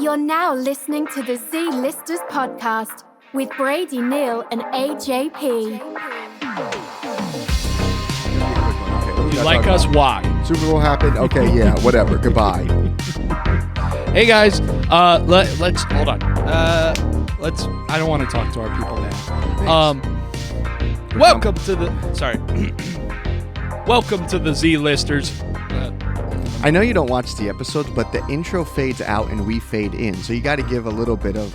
You're now listening to the Z-Listers podcast with Brady, Neil, and AJP. You like us? Why? Super Bowl happened. Okay, yeah, whatever. Goodbye. Hey guys, let's hold on. I don't want to talk to our people now. Welcome to the Z-Listers. I know you don't watch the episodes, but the intro fades out and we fade in, so you got to give a little bit of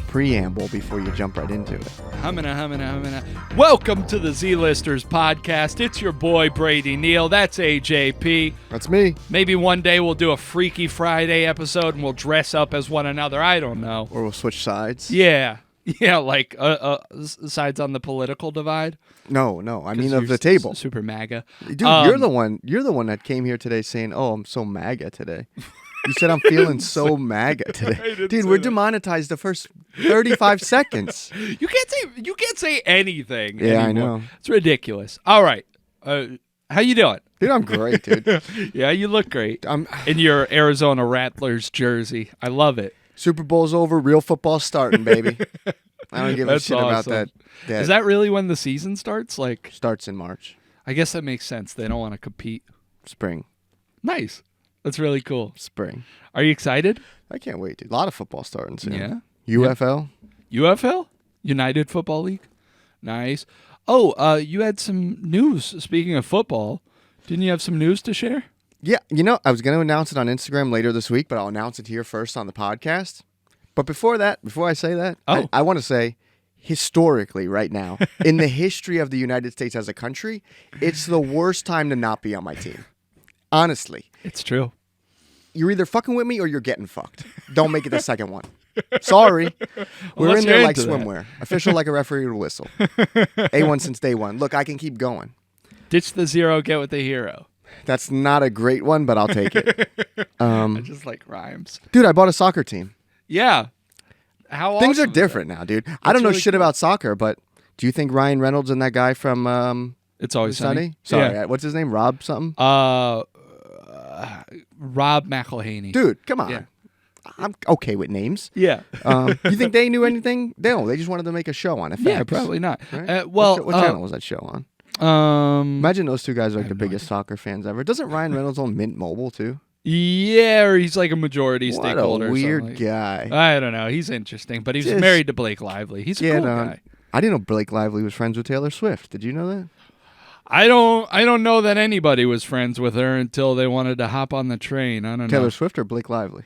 preamble before you jump right into it. Hummina. Welcome to the Z-Listers podcast. It's your boy Brady Neil. That's AJP. That's me. Maybe one day we'll do a Freaky Friday episode and we'll dress up as one another. I don't know. Or we'll switch sides. Yeah, like sides on the political divide. No. I mean of the table. Super MAGA. Dude, you're the one that came here today saying, "Oh, I'm so MAGA today." You said I'm feeling so MAGA today. Dude, we're demonetized the first 35 seconds. You can't say anything. Yeah, anymore. I know. It's ridiculous. All right. How you doing? Dude, I'm great, dude. Yeah, you look great. In your Arizona Rattlers jersey. I love it. Super Bowl's over, real football's starting, baby. I don't give a That's shit awesome. about that. Is that really when the season starts? Like, starts in March. I guess that makes sense. They don't want to compete. Spring. Nice. That's really cool. Spring. Are you excited? I can't wait, dude. A lot of football starting soon. Yeah. UFL. UFL? United Football League? Nice. Oh, you had some news. Speaking of football, didn't you have some news to share? Yeah, I was going to announce it on Instagram later this week, but I'll announce it here first on the podcast. But before I say that, I want to say, historically right now, in the history of the United States as a country, it's the worst time to not be on my team. Honestly. It's true. You're either fucking with me or you're getting fucked. Don't make it the second one. Sorry. We're in there like swimwear. Official like a referee would whistle. A1 since day one. Look, I can keep going. Ditch the zero, get with the hero. That's not a great one, but I'll take it. I just like rhymes. Dude, I bought a soccer team. Yeah. How Things awesome are different now, dude. I don't know shit about soccer, but do you think Ryan Reynolds and that guy from It's Always Sunny? Sorry, Yeah. what's his name? Rob something? Rob McElhaney. Dude, come on. Yeah. I'm okay with names. Yeah. You think they knew anything? No, they just wanted to make a show on it. Yeah, probably not. Right? What channel was that show on? Imagine those two guys are like the biggest soccer fans ever. Doesn't Ryan Reynolds own Mint Mobile too? Yeah, or he's like a majority What stakeholder. a weird like. guy. I don't know. He's interesting, but he's married to Blake Lively. He's a cool guy. I didn't know Blake Lively was friends with Taylor Swift. Did you know that? I don't know that anybody was friends with her until they wanted to hop on the train. I don't know. Taylor Swift or Blake Lively?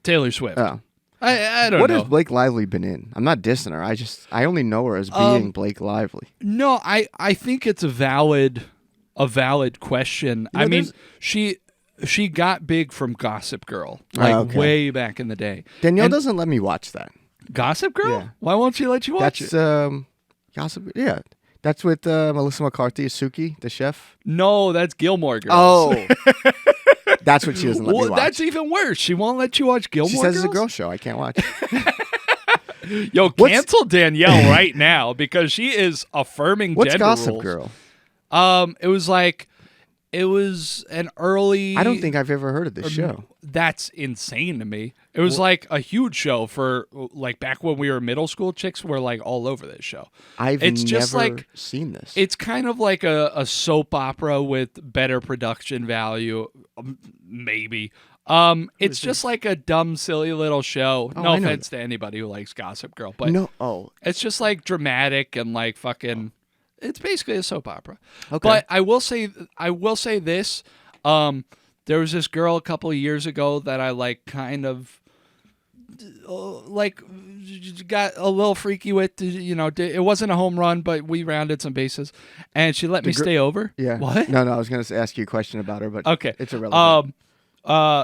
Taylor Swift. Oh. I don't know. What has Blake Lively been in? I'm not dissing her. I only know her as being Blake Lively. No, I think it's a valid question. I mean, she got big from Gossip Girl, way back in the day. Danielle doesn't let me watch that. Gossip Girl? Yeah. Why won't she let you watch it? That's Gossip. Yeah, that's with Melissa McCarthy as Suki, the chef. No, that's Gilmore Girls. Oh, that's what she doesn't let me watch. That's even worse. She won't let you watch Gilmore Girls? She says it's a girl show. I can't watch. Yo, cancel Danielle right now because she is affirming What's gender Gossip rules. Girl? It was an early... I don't think I've ever heard of this show. That's insane to me. It was like a huge show for like back when we were middle school. Chicks were like all over this show. It's never seen this. It's kind of like a soap opera with better production value, maybe. It's just like a dumb, silly little show. No offense to anybody who likes Gossip Girl, but it's just like dramatic and like fucking... It's basically a soap opera. Okay. But I will say this. There was this girl a couple of years ago that I like kind of got a little freaky with. It wasn't a home run, but we rounded some bases. And she let me stay over. Yeah. What? No, I was going to ask you a question about her, but okay. It's irrelevant.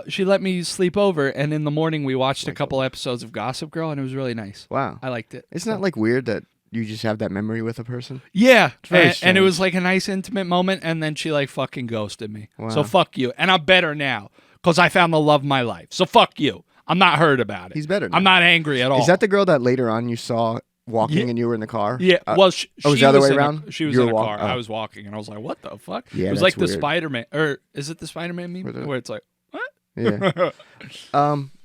She let me sleep over, and in the morning we watched a couple episodes of Gossip Girl, and it was really nice. Wow. I liked it. It's not like weird that you just have that memory with a person? Yeah. And it was like a nice intimate moment, and then she like fucking ghosted me. Wow. So fuck you. And I'm better now because I found the love of my life. So fuck you. I'm not hurt about it. He's better now. I'm not angry at all. Is that the girl that later on you saw walking and you were in the car? Yeah. Well, she was the other way around? She was in a car. I was walking, and I was like, what the fuck? Yeah, it was like the weird. Spider-Man. Or is it the Spider-Man meme? Where it's like, what? Yeah.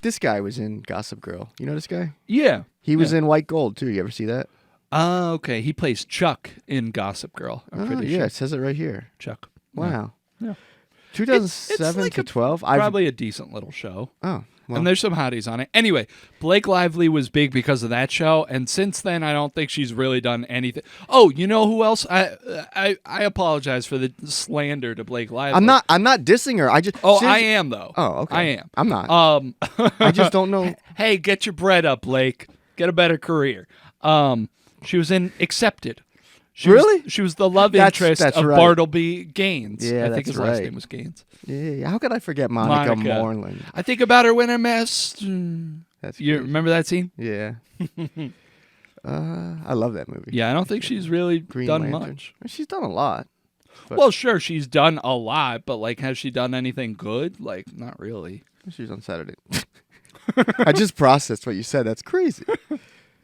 This guy was in Gossip Girl. You know this guy? Yeah. He was in White Gold too. You ever see that? Okay. He plays Chuck in Gossip Girl. I'm pretty sure. Yeah, it says it right here. Chuck. Wow. Yeah. 2007 like to 12. Probably a decent little show. Oh. Well. And there's some hotties on it. Anyway, Blake Lively was big because of that show, and since then, I don't think she's really done anything. Oh, you know who else? I apologize for the slander to Blake Lively. I'm not dissing her. I am though. Oh, okay. I am. I'm not. I just don't know. Hey, get your bread up, Blake. Get a better career. She was in Accepted. She was the love interest of right. Bartleby Gaines. Yeah, I think his last right. name was Gaines. Yeah. How could I forget Monica Moreland? I think about her when I messed. That's You crazy. remember that scene? Yeah. I love that movie. Yeah, I don't think she's really Green done Lantern. much. She's done a lot. But Well, sure, she's done a lot, but like, has she done anything good? Like, not really. she's on Saturday. I just processed what you said. That's crazy.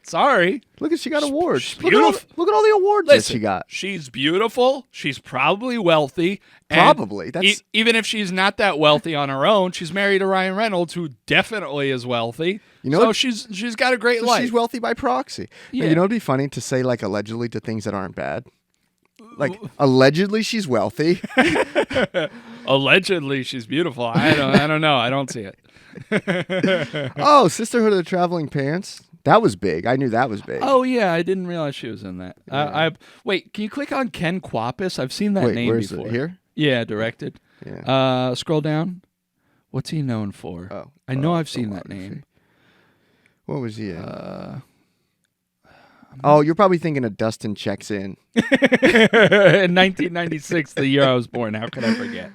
Sorry. Look, she got awards. She's Look at all the awards that she got. She's beautiful. She's probably wealthy. And Probably. That's even if she's not that wealthy on her own, she's married to Ryan Reynolds, who definitely is wealthy. You know so what? she's got a great life. She's wealthy by proxy. Yeah. You know what'd be funny to say like allegedly to things that aren't bad? Like allegedly she's wealthy. Allegedly, she's beautiful. I don't know. I don't see it. Oh, Sisterhood of the Traveling Pants. That was big. I knew that was big. Oh yeah, I didn't realize she was in that. Wait, can you click on Ken Quapis? I've seen that name where's before. it? Here? Yeah, directed. Yeah. Scroll down. What's he known for? Oh, I know I've seen that name. What was he in? Oh, you're probably thinking of Dustin Checks In. In 1996, the year I was born. How could I forget?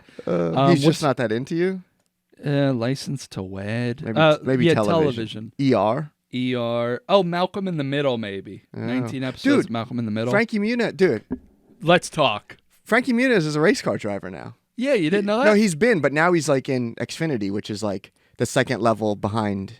He's just not that into you? License to Wed. Maybe television. ER? ER. Oh, Malcolm in the Middle, maybe. 19 episodes Dude, of Malcolm in the Middle. Frankie Muniz, dude. Let's talk. Frankie Muniz is a race car driver now. Yeah, you didn't know that? No, he's been, but now he's like in Xfinity, which is like the second level behind.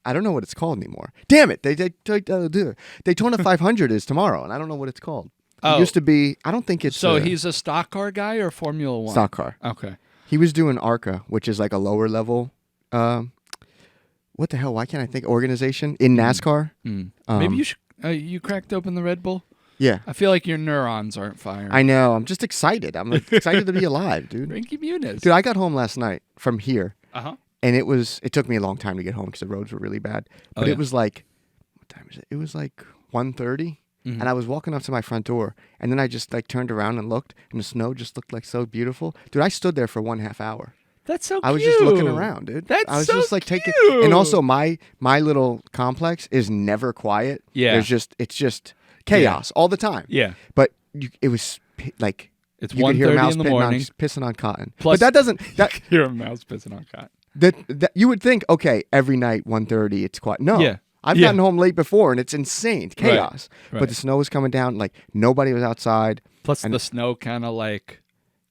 I don't know what it's called anymore. Damn it! Daytona 500 is tomorrow, and I don't know what it's called. It used to be. I don't think it's. So he's a stock car guy or Formula One? Stock car. Okay. He was doing ARCA, which is like a lower level. What the hell? Why can't I think? Organization in NASCAR. Maybe you should. You cracked open the Red Bull. Yeah. I feel like your neurons aren't firing. I know. I'm just excited. I'm excited to be alive, dude. Frankie Muniz. Dude, I got home last night from here. Uh-huh. And it took me a long time to get home because the roads were really bad. But it was like, what time is it? It was like 1:30. And I was walking up to my front door. And then I just like turned around and looked. And the snow just looked like so beautiful. Dude, I stood there for 1/2 hour. That's so cute. I was just looking around, dude. I was just like taking. And also my little complex is never quiet. Yeah. It's just chaos all the time. Yeah. But it was like it's you could hear a 1:30 mouse in the morning. pissing on cotton. Plus, but that doesn't. Hear a mouse pissing on cotton. That you would think, okay, every night 1:30 it's quiet. No. Yeah. I've gotten home late before and it's insane. Chaos. Right. But the snow was coming down, like nobody was outside. Plus the snow kind of like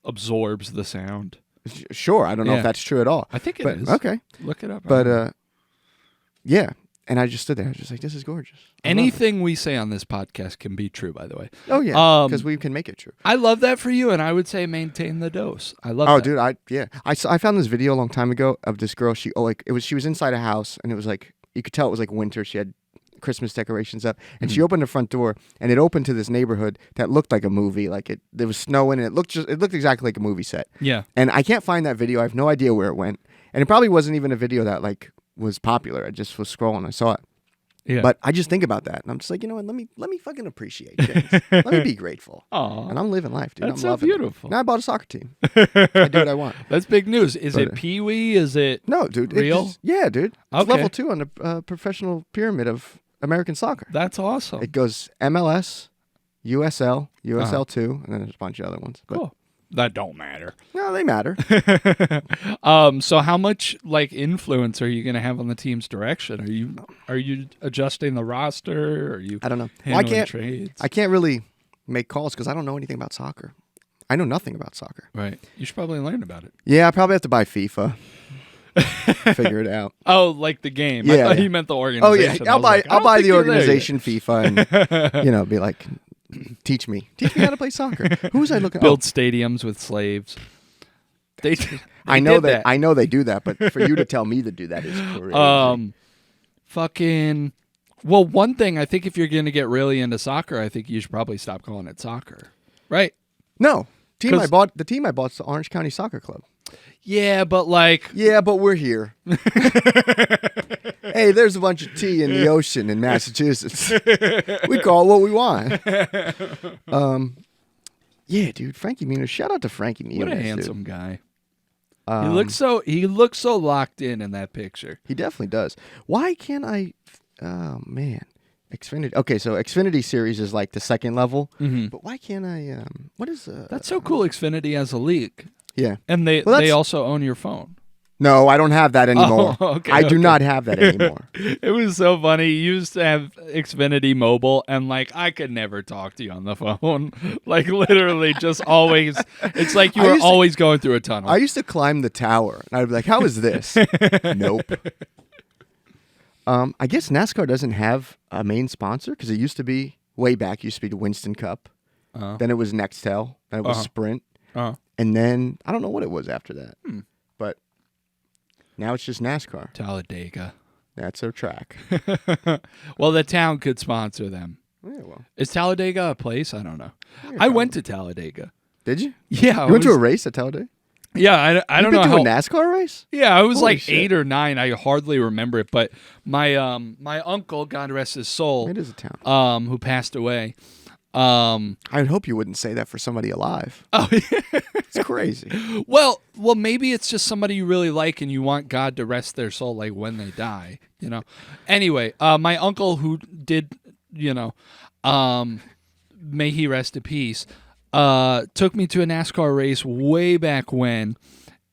absorbs the sound. Sure, I don't know if that's true at all. I think it is. Okay. Look it up. But yeah. And I just stood there. I was just like, this is gorgeous. Anything we say on this podcast can be true, by the way. Oh yeah, because we can make it true. I love that for you, and I would say maintain the dose. I love. Oh, that. dude, I found this video a long time ago of this girl. She was inside a house, and it was like you could tell it was like winter. She had Christmas decorations up, and she opened the front door, and it opened to this neighborhood that looked like a movie. Like there was snow in it. It looked exactly like a movie set. Yeah. And I can't find that video. I have no idea where it went, and it probably wasn't even a video that like was popular. I just was scrolling, I saw it. Yeah. But I just think about that, and I'm just like, you know what? Let me fucking appreciate things. Let me be grateful. Aww. And I'm living life, dude. That's I'm so loving beautiful. It. Now I bought a soccer team. I do what I want. That's big news. Is it Pee-wee? Is it no, dude? real? Yeah, dude. It's Okay. level 2 on the professional pyramid of American soccer. That's awesome. It goes MLS, USL, USL2, and then there's a bunch of other ones. But cool. That don't matter. no, they matter. So how much like influence are you going to have on the team's direction? Are you adjusting the roster? Are you? I don't know. Handling trades? I can't really make calls because I don't know anything about soccer. I know nothing about soccer. Right. You should probably learn about it. Yeah, I probably have to buy FIFA. Figure it out. Oh, like the game. Yeah, I thought yeah. you meant the Oh organization. yeah, I'll buy the organization FIFA and be like, teach me how to play soccer. Who was I looking? Build stadiums with slaves. They I know did that. I know they do that, but for you to tell me to do that is crazy. Fucking. Well, one thing I think if you're gonna get really into soccer, I think you should probably stop calling it soccer, right? No, the team I bought's the Orange County Soccer Club. Yeah, but like. Yeah, but we're here. Hey, there's a bunch of tea in the ocean in Massachusetts. We call it what we want. Yeah, dude, Frankie Muniz. Shout out to Frankie Muniz. What a handsome guy. He looks so locked in that picture. He definitely does. Why can't I? Oh man, Xfinity. Okay, so Xfinity Series is like the second level, but why can't I? What is That's so cool. Xfinity has a league. Yeah, and they also own your phone. No, I don't have that anymore. Oh, okay, I do not have that anymore. It was so funny. You used to have Xfinity Mobile, and like I could never talk to you on the phone. Like literally, just always. It's like you were always going through a tunnel. I used to climb the tower, and I'd be like, "How is this?" Nope. I guess NASCAR doesn't have a main sponsor because it used to be way back. Used to be the Winston Cup. Then it was Nextel. Then it was Sprint. And then I don't know what it was after that. But now it's just NASCAR. Talladega. That's their track. Well, the town could sponsor them. Yeah, well. Is Talladega a place? I don't know. Yeah, I went to Talladega. Did you? Yeah. You went to a race at Talladega? Yeah, I don't know how. how. A NASCAR race? Yeah, I was Holy like shit. 8 or 9. I hardly remember it, but my my uncle, God rest his soul, It is a town. who passed away. I would hope you wouldn't say that for somebody alive. Oh, It's crazy. well, maybe it's just somebody you really like and you want God to rest their soul, like when they die, you know. Anyway, my uncle who did, you know, may he rest in peace, took me to a NASCAR race way back when,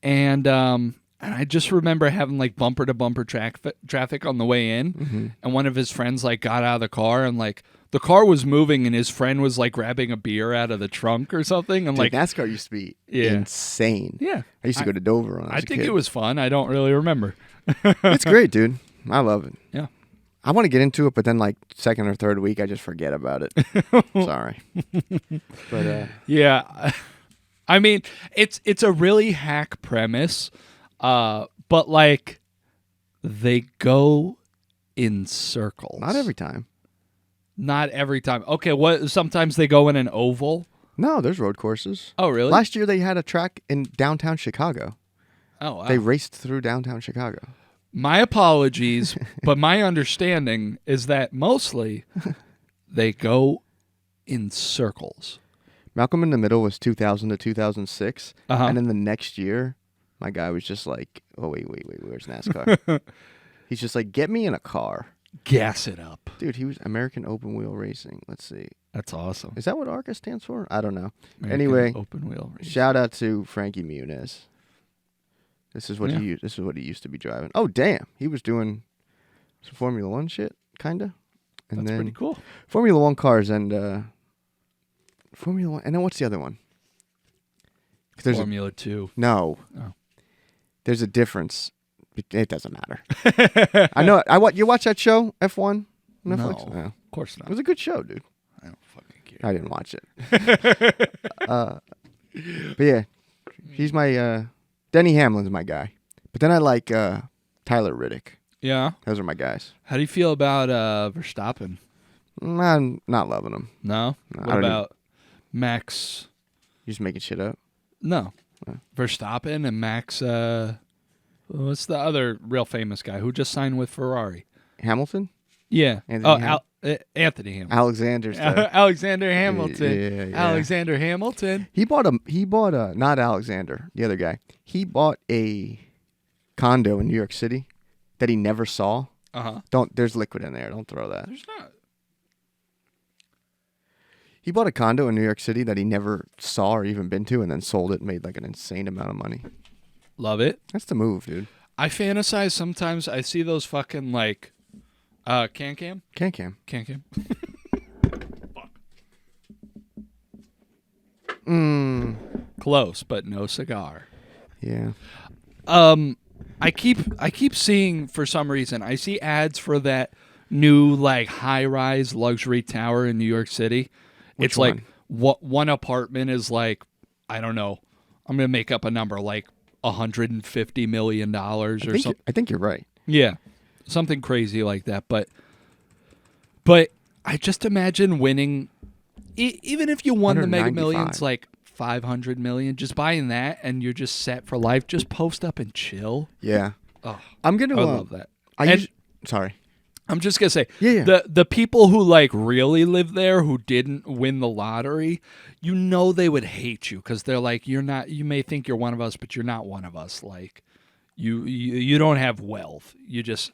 and I just remember having like bumper to bumper traffic on the way in, and one of his friends like got out of the car and like. The car was moving, and his friend was like grabbing a beer out of the trunk or something. And Dude, like NASCAR used to be insane. Yeah, I used to go to Dover when I was a think kid. it was fun. I don't really remember. It's great, dude. I love it. Yeah, I want to get into it, but then like second or third week, I just forget about it. Sorry, but yeah. I mean, it's a really hack premise, but like they go in circles. not every time. Not every time. Okay, what? Sometimes they go in an oval. No, there's road courses. Oh, really? Last year they had a track in downtown Chicago. Oh, wow. They raced through downtown Chicago. My apologies, but my understanding is that mostly they go in circles. Malcolm in the Middle was 2000 to 2006, and then the next year, my guy was just like, "Oh wait, where's NASCAR?" He's just like, "Get me in a car." Gas it up. Dude, he was American Open Wheel Racing. Let's see. That's awesome. Is that what ARCA stands for? I don't know. American Anyway, Open Wheel Racing. shout out to Frankie Muniz. This is what he used to be driving. Oh, damn. He was doing some Formula 1 shit, kind of. And That's then pretty cool. Formula 1 cars and Formula 1. And then what's the other one? Formula 2. No. Oh. There's a difference. It doesn't matter. I know. You watch that show, F1? Netflix? No, of course not. It was a good show, dude. I don't fucking care. I didn't watch it. But yeah, he's my Denny Hamlin's my guy. But then I like Tyler Riddick. Yeah. Those are my guys. How do you feel about Verstappen? I'm not loving him. No? What about Max? You just making shit up? No. Verstappen and Max, what's the other real famous guy who just signed with Ferrari? Hamilton? Yeah. Anthony Hamilton. Alexander's Alexander Hamilton. Yeah. Alexander Hamilton. He bought a not Alexander, the other guy. He bought a condo in New York City that he never saw. There's liquid in there. Don't throw that. There's not. He bought a condo in New York City that he never saw or even been to, and then sold it and made like an insane amount of money. Love it. That's the move, dude. I fantasize sometimes. I see those fucking like Can-Cam. Can-Cam. Close, but no cigar. Yeah. I keep seeing, for some reason, I see ads for that new like high-rise luxury tower in New York City. Which it's like one apartment is like, I don't know, I'm gonna make up a number, like $150 million or something. I think you're right. Yeah, something crazy like that. But I just imagine winning, even if you won the Mega Millions, like 500 million, just buying that and you're just set for life. Just post up and chill. Yeah. Oh, I love that. Sorry. I'm just gonna say, yeah. The people who like really live there who didn't win the lottery, they would hate you because they're like, you're not. You may think you're one of us, but you're not one of us. Like, you don't have wealth. You just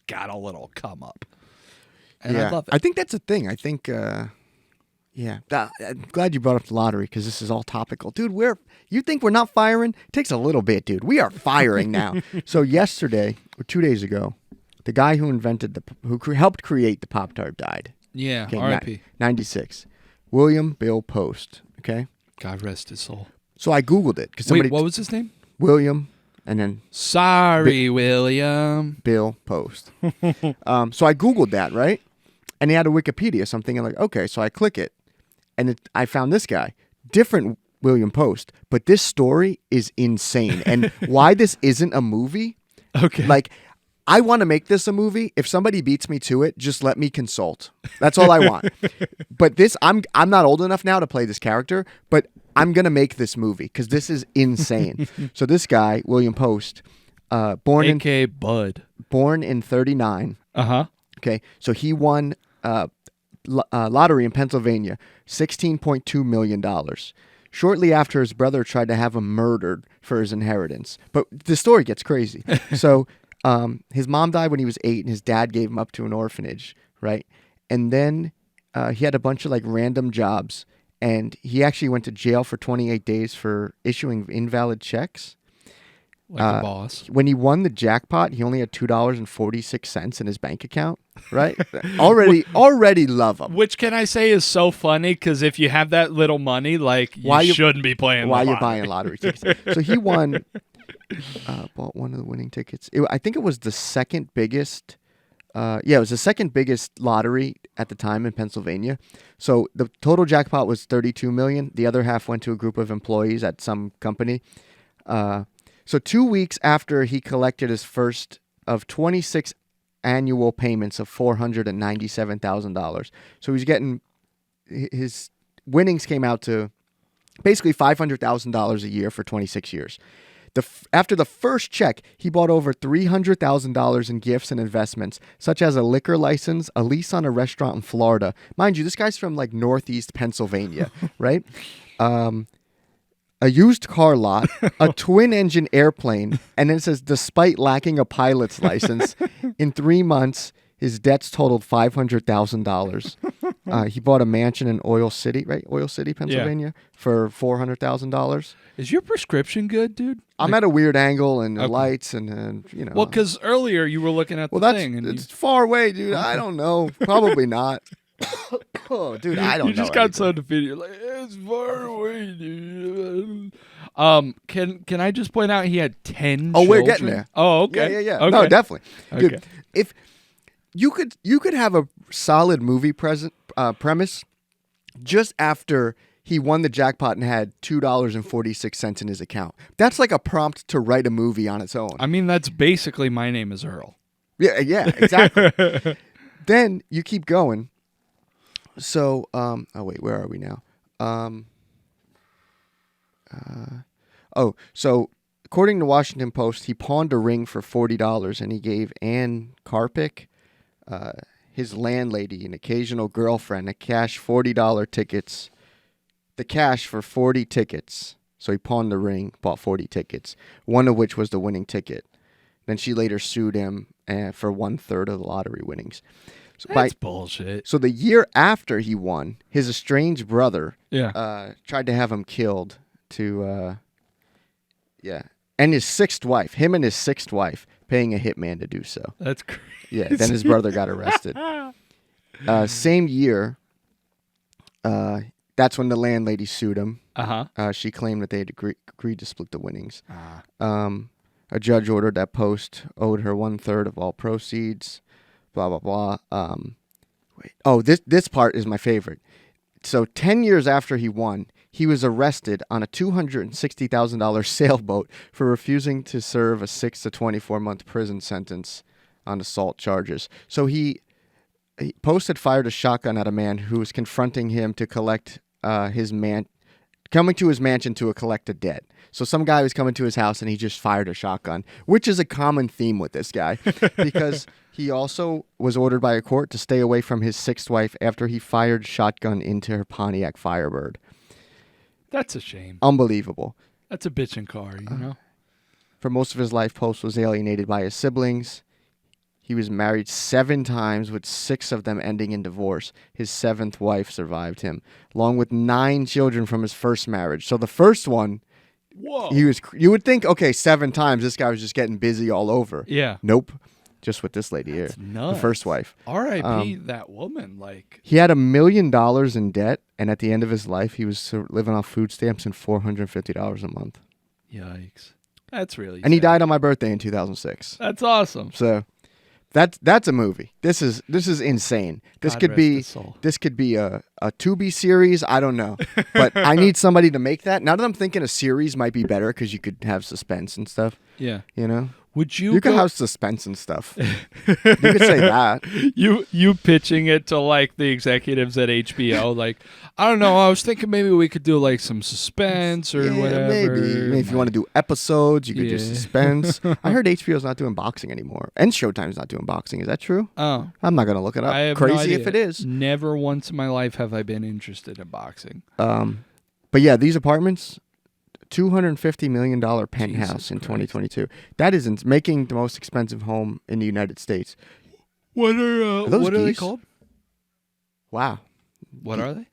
got a little come up. And I love it. I think that's a thing. I think, I'm glad you brought up the lottery because this is all topical, dude. You think we're not firing? It takes a little bit, dude. We are firing now. So yesterday or 2 days ago, the guy who helped create the Pop-Tart died. Yeah, R.I.P. 96. William Bill Post. Okay. God rest his soul. So I Googled it because Wait, what was his name? William, and then William Bill Post. So I Googled that, right? And he had a Wikipedia. So I'm thinking like, okay, so I click it, and I found this guy, different William Post, but this story is insane. And why this isn't a movie? Okay, like. I want to make this a movie. If somebody beats me to it, just let me consult. That's all I want. But I'm not old enough now to play this character, but I'm going to make this movie because this is insane. So this guy, William Post, born in 39. Uh-huh. Okay. So he won lottery in Pennsylvania, $16.2 million. Shortly after, his brother tried to have him murdered for his inheritance. But the story gets crazy. So his mom died when he was 8, and his dad gave him up to an orphanage, right? And then he had a bunch of like random jobs, and he actually went to jail for 28 days for issuing invalid checks. Like a boss. When he won the jackpot, he only had $2.46 in his bank account, right? already love him. Which, can I say, is so funny because if you have that little money, like, you shouldn't be playing the lottery. Why you buying lottery tickets? So he won... bought one of the winning tickets. I think it was the second biggest. It was the second biggest lottery at the time in Pennsylvania. So the total jackpot was $32 million. The other half went to a group of employees at some company. So 2 weeks after he collected his first of 26 annual payments of $497,000, so he's getting his winnings came out to basically $500,000 a year for 26 years. After the first check, he bought over $300,000 in gifts and investments, such as a liquor license, a lease on a restaurant in Florida. Mind you, this guy's from like Northeast Pennsylvania, right? A used car lot, a twin-engine airplane, and then it says, despite lacking a pilot's license, in 3 months, his debts totaled $500,000. He bought a mansion in Oil City, right? Oil City, Pennsylvania, for $400,000. Is your prescription good, dude? I'm at a weird angle and the lights and Well, because earlier you were looking at the thing. And it's far away, dude. I don't know. Probably not. Oh, dude, I don't know. You just got so defeated. You're like, it's far away, dude. Can I just point out he had 10 children? We're getting there. Oh, okay. Yeah. Okay. No, definitely. Okay. Dude, if you could have a solid movie premise just after he won the jackpot and had $2.46 in his account. That's like a prompt to write a movie on its own. I mean, that's basically My Name is Earl. Yeah, exactly. Then you keep going. So, where are we now? So according to Washington Post, he pawned a ring for $40, and he gave Ann Karpick, his landlady, an occasional girlfriend, a cash $40 tickets. The cash for 40 tickets. So he pawned the ring, bought 40 tickets, one of which was the winning ticket. Then she later sued him for 1/3 of the lottery winnings. So That's bullshit. So the year after he won, his estranged brother tried to have him killed and his sixth wife, paying a hitman to do so. That's crazy. Yeah, then his brother got arrested. Same year, that's when the landlady sued him. Uh-huh. She claimed that they had agreed to split the winnings. A judge ordered that Post owed her 1/3 of all proceeds. Blah, blah, blah. This part is my favorite. So 10 years after he won, he was arrested on a $260,000 sailboat for refusing to serve a 6 to 24-month prison sentence on assault charges. So he fired a shotgun at a man who was confronting him to collect coming to his mansion to collect a debt. So some guy was coming to his house and he just fired a shotgun, which is a common theme with this guy because he also was ordered by a court to stay away from his sixth wife after he fired shotgun into her Pontiac Firebird. That's a shame. Unbelievable. That's a bitchin' car, you know? For most of his life, Post was alienated by his siblings. He was married 7 times, with 6 of them ending in divorce. His 7th wife survived him, along with 9 children from his first marriage. So the first one, whoa, you would think, okay, 7 times, this guy was just getting busy all over. Yeah. Nope. Just with this lady That's here, nuts. the first wife. R.I.P. That woman. Like, he had $1 million in debt, and at the end of his life, he was living off food stamps and $450 a month. Yikes. That's really And he sad. died on my birthday in 2006. That's awesome. So that's a movie. This is insane. This God could rest be his soul. this could be a Tubi series. I don't know, but I need somebody to make that. Now that I'm thinking a series might be better because you could have suspense and stuff. Yeah. You know, Would you? you could have suspense and stuff. You could say that. You pitching it to like the executives at HBO, like, I don't know, I was thinking maybe we could do like some suspense or whatever. Maybe if you want to do episodes, you could do suspense. I heard HBO's not doing boxing anymore, and Showtime's not doing boxing. Is that true? Oh, I'm not gonna look it up. I have no Crazy idea. if it is. Never once in my life have I been interested in boxing. But yeah, these apartments. $250 million penthouse Jesus in Christ. 2022. That is making the most expensive home in the United States. What are those what are they geese? called? Wow. What are they?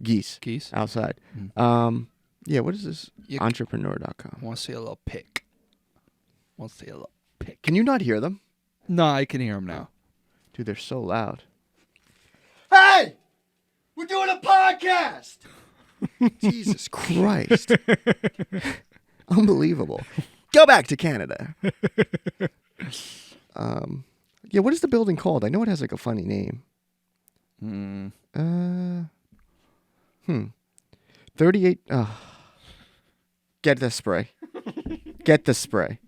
Geese Geese. outside. Yeah, what is this? Entrepreneur.com. Want to see a little pic? Want to see a little pic? Can you not hear them? No, I can hear them now. Dude, they're so loud. Hey! We're doing a podcast! Jesus Christ. Unbelievable. Go back to Canada. Yeah, what is the building called? I know it has like a funny name. 38. Get the spray. Get the spray.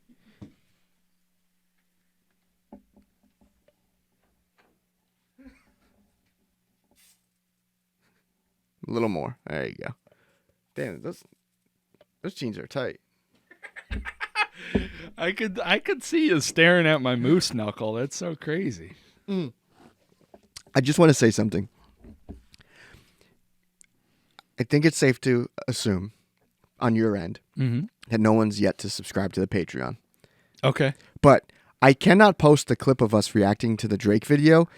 A little more. There you go. Damn, those jeans are tight. I could see you staring at my moose knuckle. That's so crazy. I just want to say something. I think it's safe to assume on your end that no one's yet to subscribe to the Patreon. Okay. But I cannot post the clip of us reacting to the Drake video.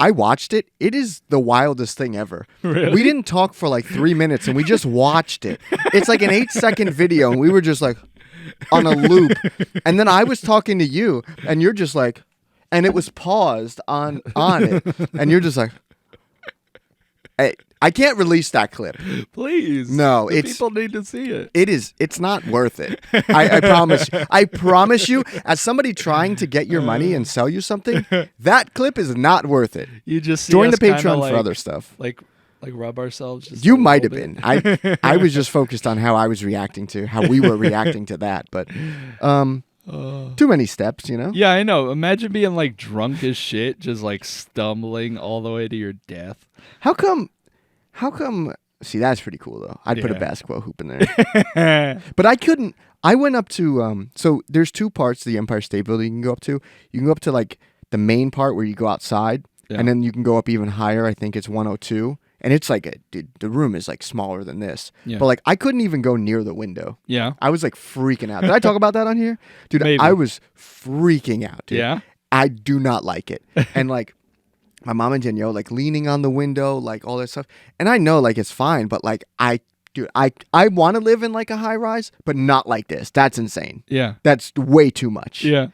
I watched it. It is the wildest thing ever. Really? We didn't talk for like 3 minutes and we just watched it. It's like an 8-second video and we were just like on a loop. And then I was talking to you and you're just like, and it was paused on it. And you're just like, hey, I can't release that clip. Please. No, people need to see it. It's not worth it. I promise. I promise you, as somebody trying to get your money and sell you something, that clip is not worth it. You just see Join the us kinda Patreon like, for other stuff. Like rub ourselves. Just You a might have little been. bit. I was just focused on how I was reacting to how we were reacting to that, but too many steps, you know? Yeah, I know. Imagine being like drunk as shit, just like stumbling all the way to your death. How come see, that's pretty cool though. I'd put a Yeah. basketball hoop in there. But I couldn't. I went up to so there's 2 parts to the Empire State Building you can go up to. You can go up to like the main part where you go outside, Yeah. and then you can go up even higher. I think it's 102. And it's like dude, the room is like smaller than this. Yeah. But like I couldn't even go near the window. Yeah. I was like freaking out. Did I talk about that on here? Dude, Maybe. I was freaking out, dude. Yeah? I do not like it. And like my mom and Danielle like leaning on the window, like all that stuff. And I know like it's fine, but like I want to live in like a high rise, but not like this. That's insane. Yeah. That's way too much. Yeah.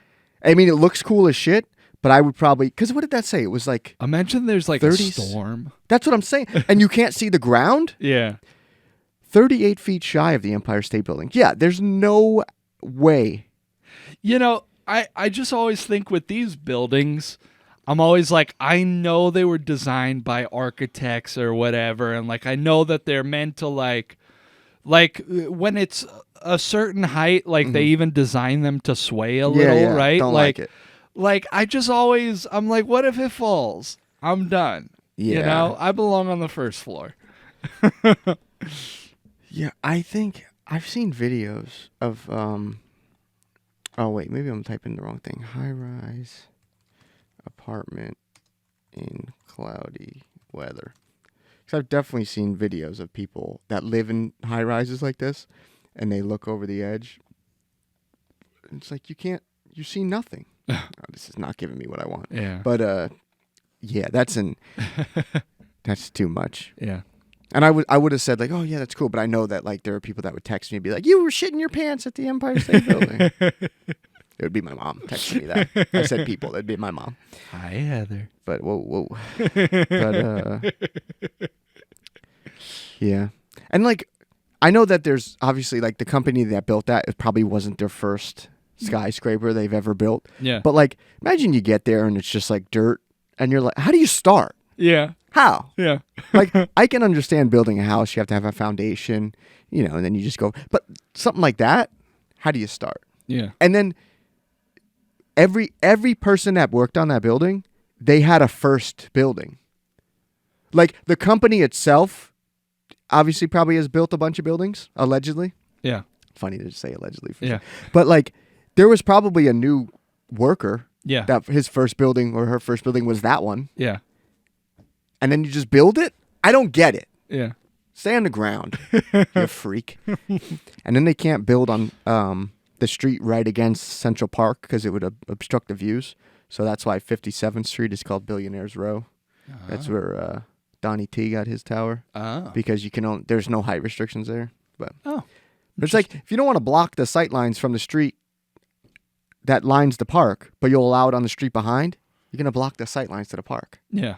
I mean, it looks cool as shit, but I would probably, because what did that say? It was like, Imagine there's like 30s. a storm. that's what I'm saying. And you can't see the ground? Yeah. 38 feet shy of the Empire State Building. Yeah, there's no way. You know, I just always think with these buildings, I'm always like, I know they were designed by architects or whatever, and like I know that they're meant to like Like when it's a certain height, like they even design them to sway a little, right? Don't like it. Like I'm like, what if it falls? I'm done. Yeah. You know, I belong on the first floor. Yeah, I think I've seen videos of oh wait, maybe I'm typing the wrong thing. High-rise apartment in cloudy weather. Because I've definitely seen videos of people that live in high-rises like this, and they look over the edge. It's like you see nothing. Oh, this is not giving me what I want. Yeah. But yeah, that's too much. Yeah. And I would have said like, oh yeah, that's cool. But I know that like there are people that would text me and be like, you were shitting your pants at the Empire State Building. It would be my mom texting me that. I said people. It'd be my mom. Hi, Heather. But whoa. But yeah. And like, I know that there's obviously like the company that built that, it probably wasn't their first skyscraper they've ever built. Yeah. But like, imagine you get there and it's just like dirt, and you're like, how do you start? Yeah. How? Yeah. Like, I can understand building a house. You have to have a foundation, you know, and then you just go. But something like that, how do you start? Yeah. And then every person that worked on that building, they had a first building. Like, the company itself obviously probably has built a bunch of buildings, allegedly. Yeah. Funny to say allegedly. Yeah. But, like, there was probably a new worker. Yeah. That his first building or her first building was that one. Yeah. And then you just build it? I don't get it. Yeah. Stay on the ground, you freak. And then they can't build on the street right against Central Park because it would obstruct the views. So that's why 57th Street is called Billionaires Row. That's where Donnie T got his tower. Because you can there's no height restrictions there. But it's like, if you don't want to block the sight lines from the street that lines the park, but you'll allow it on the street behind, you're going to block the sight lines to the park. Yeah.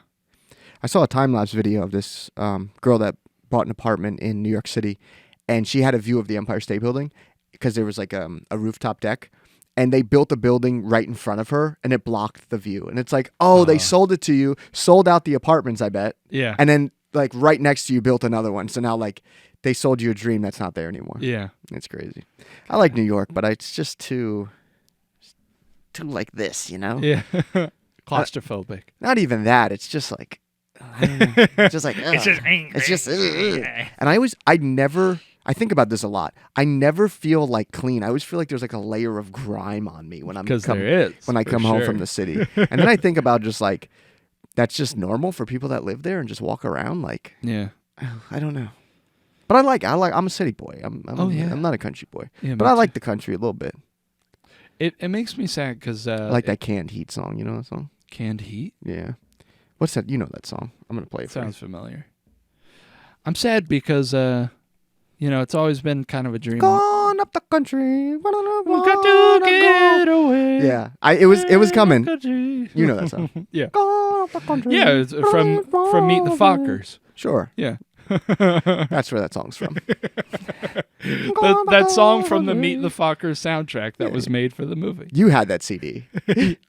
I saw a time-lapse video of this girl that bought an apartment in New York City, and she had a view of the Empire State Building because there was like a rooftop deck, and they built a building right in front of her, and it blocked the view. And it's like, they sold it to you, sold out the apartments, I bet. Yeah. And then like right next to you built another one. So now like they sold you a dream that's not there anymore. Yeah. It's crazy. I like New York, but it's just too like this, you know? Yeah. Claustrophobic. Not even that. It's just like, I don't know. It's just like, it's just, and I think about this a lot. I never feel like clean. I always feel like there's like a layer of grime on me when I come home from the city. And then I think about just like, that's just normal for people that live there and just walk around. Like, yeah, I don't know. But I'm a city boy. I'm not a country boy. Yeah, but I like the country a little bit. It makes me sad because I like that Canned Heat song. You know that song? Canned Heat? Yeah. What's that? You know that song. I'm going to play it for you. Sounds familiar. I'm sad because, it's always been kind of a dream. Gone up the country. We got to get away. Yeah. It was coming. You know that song. Yeah. Gone up the country. Yeah, it's from Meet the Fockers. Sure. Yeah. That's where that song's from. that song from the Meet the Fockers soundtrack that was made for the movie. You had that CD.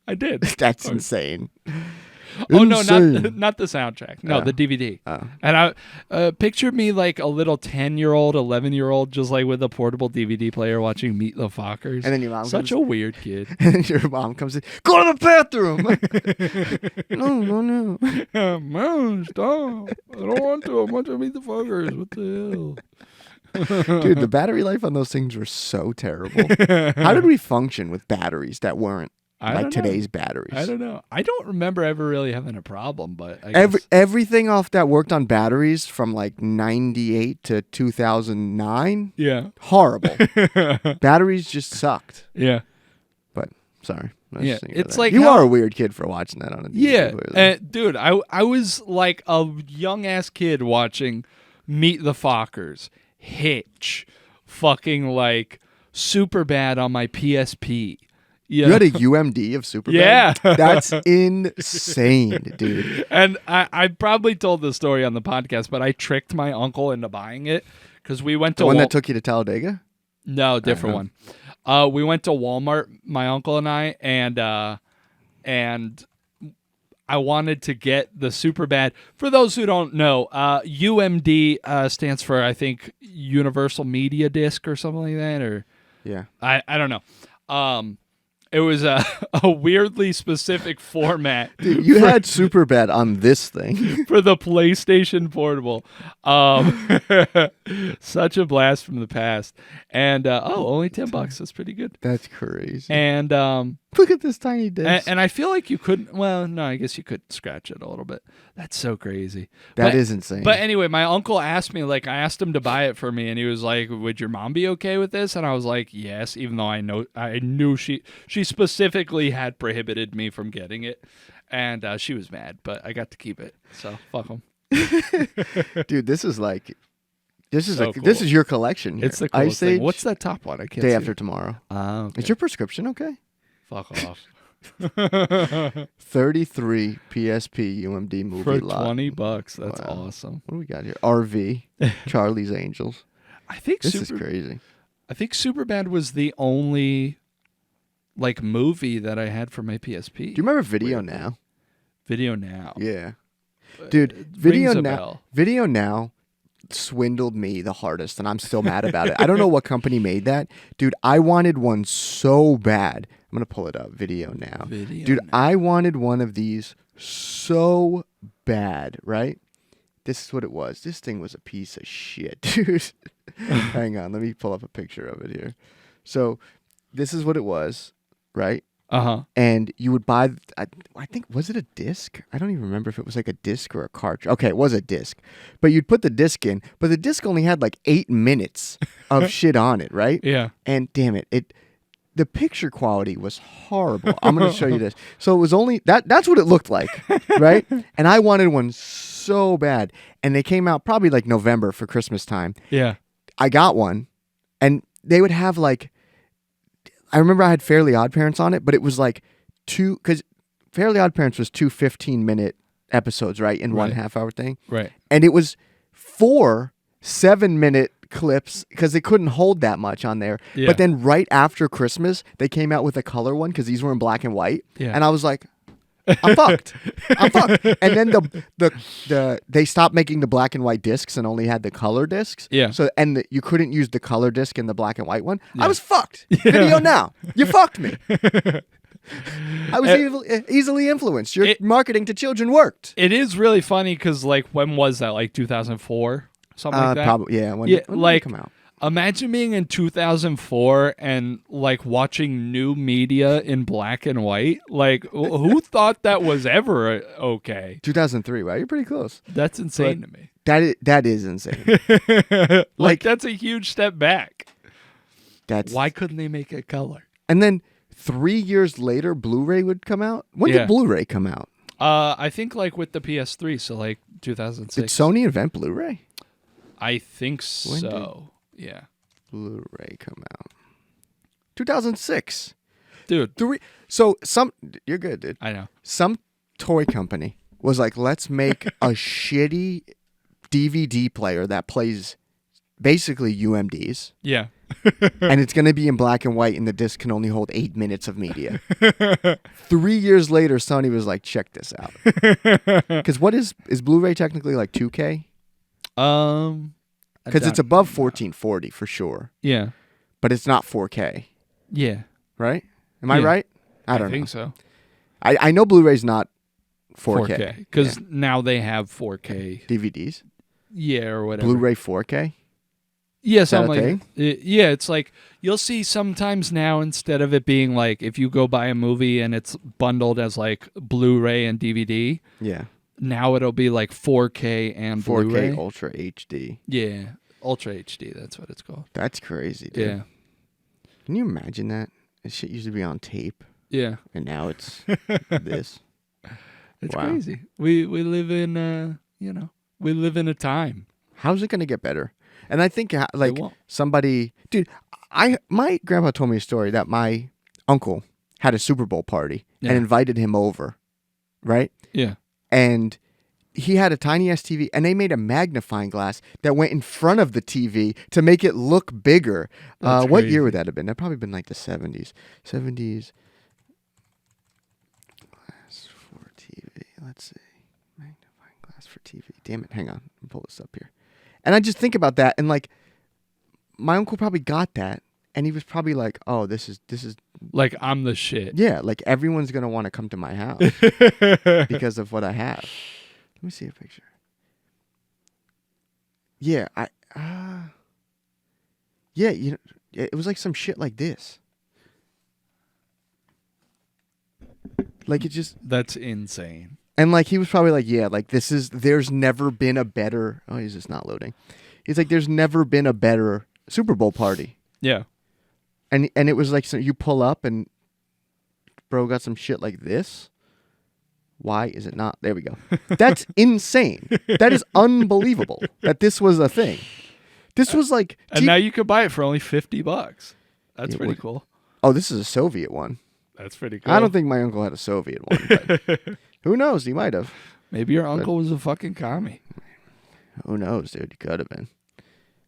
I did. That's insane. Oh no, not the soundtrack. No, the DVD. And I pictured me like a little 10-year-old, 11-year-old, just like with a portable DVD player watching Meet the Fockers. And then your mom such a weird kid. And then your mom comes in, go to the bathroom. No. Mom, stop! I don't want to. I want to Meet the Fockers. What the hell? Dude, the battery life on those things were so terrible. How did we function with batteries that weren't like today's batteries? I don't know. I don't remember ever really having a problem, but everything off that worked on batteries from like 98 to 2009. Yeah. Horrible. Batteries just sucked. Yeah. But sorry. Yeah, it's like you are a weird kid for watching that on a DVD player. Dude, I was like a young ass kid watching Meet the Fockers, Hitch, fucking like Superbad on my PSP. Yeah. You had a UMD of Superbad? Yeah. That's insane, dude. And I probably told this story on the podcast, but I tricked my uncle into buying it because we went to the one that took you to Talladega? No, different one. We went to Walmart, my uncle and I I wanted to get the Superbad. For those who don't know, UMD stands for, I think, Universal Media Disc or something like that. Or Yeah. I don't know. It was a weirdly specific format. Dude, you had Superbad on this thing. For the PlayStation Portable. Such a blast from the past. And only $10. That's pretty good. That's crazy. And look at this tiny disc. and I feel like you couldn't. Well, no, I guess you could scratch it a little bit. That's so crazy. That is insane. But anyway, my uncle asked me, like, I asked him to buy it for me, and he was like, "Would your mom be okay with this?" And I was like, "Yes," even though I knew she specifically had prohibited me from getting it, and she was mad, but I got to keep it. So fuck them. Dude, this is so cool. this is your collection. Here. It's the coolest Ice Age, thing. What's that top one? I can't Day see After it. Tomorrow. Okay. Is your prescription okay? Fuck off. 33 PSP UMD movie For lot. $20. That's Wow. awesome. What do we got here? RV, Charlie's Angels. I think This is crazy. I think Superbad was the only like movie that I had for my PSP. Do you remember Video Now? Video Now? Yeah. Dude, Video Now swindled me the hardest, and I'm still mad about it. I don't know what company made that. Dude, I wanted one so bad. I'm going to pull it up. Video Now. Dude, I wanted one of these so bad, right? This is what it was. This thing was a piece of shit, dude. Hang on. Let me pull up a picture of it here. So this is what it was, right? Uh-huh. And you would buy, I think, was it a disc? I don't even remember if it was like a disc or a cartridge. Okay, it was a disc. But you'd put the disc in, but the disc only had like 8 minutes of shit on it, right? Yeah. And damn it, the picture quality was horrible. I'm going to show you this. So it was only, that's what it looked like, right? And I wanted one so bad. And they came out probably like November for Christmas time. Yeah. I got one, and they would have like, I remember I had Fairly Odd Parents on it, but it was like because Fairly Odd Parents was 2 15-minute episodes, right? In one half-hour thing. Right. And it was 4 7-minute clips because they couldn't hold that much on there. Yeah. But then right after Christmas, they came out with a color one because these were in black and white. Yeah. And I was like, I'm fucked. I'm fucked. And then they stopped making the black and white discs and only had the color discs. Yeah. So you couldn't use the color disc in the black and white one. Yeah. I was fucked. Video Now. You fucked me. I was easily influenced. Your marketing to children worked. It is really funny because, like, when was that? Like 2004, something like that. Probably, yeah. When yeah, did like it come out? imagine being in 2004 and like watching new media in black and white. Like, who thought that was ever okay? 2003. Wow, you're pretty close. That's insane to me. That is insane. Like that's a huge step back. That's why couldn't they make it color? And then 3 years later, Blu-ray would come out. When did Blu-ray come out? I think like with the PS3, so like 2006. Did Sony invent Blu-ray? I think so. Yeah. Blu-ray come out 2006, dude. You're good, dude. I know. Some toy company was like, let's make a shitty DVD player that plays basically UMDs. Yeah. And it's going to be in black and white, and the disc can only hold 8 minutes of media. 3 years later, Sony was like, check this out. Because what is Blu-ray technically like 2K? Because it's above 1440 for sure. Yeah. But it's not 4K. Yeah. Right? Am I right? I don't know. I think so. I know Blu-ray's not 4K. Because now they have 4K. DVDs? Yeah, or whatever. Blu-ray 4K? Yeah, Is that a something like yeah, it's like you'll see sometimes now instead of it being like if you go buy a movie and it's bundled as like Blu-ray and DVD. Yeah. Now it'll be like 4K and 4K Blu-ray. Ultra HD. Yeah, Ultra HD, that's what it's called. That's crazy, dude. Yeah. Can you imagine that? This shit used to be on tape. Yeah. And now it's this. It's crazy. We live in we live in a time. How's it going to get better? And I think like somebody, dude, my grandpa told me a story that my uncle had a Super Bowl party and invited him over, right? Yeah. And he had a tiny ass TV, and they made a magnifying glass that went in front of the TV to make it look bigger. What year would that have been? That'd probably been like the 70s. 70s. Glass for TV. let's see. Magnifying glass for TV. Damn it. Hang on. Let me pull this up here. And I just think about that, and like, my uncle probably got that, and he was probably like, "Oh, this is like I'm the shit." Yeah, like everyone's gonna want to come to my house because of what I have. Let me see a picture. Yeah, yeah, it was like some shit like this. Like it just. That's insane. And like he was probably like, yeah, like there's never been a better. Oh, he's just not loading. He's like, there's never been a better Super Bowl party. Yeah. And it was like, so you pull up and bro got some shit like this. Why is it not? There we go. That's insane. That is unbelievable that this was a thing. This was like. And now you could buy it for only $50. That's pretty cool. Oh, this is a Soviet one. That's pretty cool. I don't think my uncle had a Soviet one. But who knows? He might have. Maybe your uncle was a fucking commie. Who knows, dude? He could have been.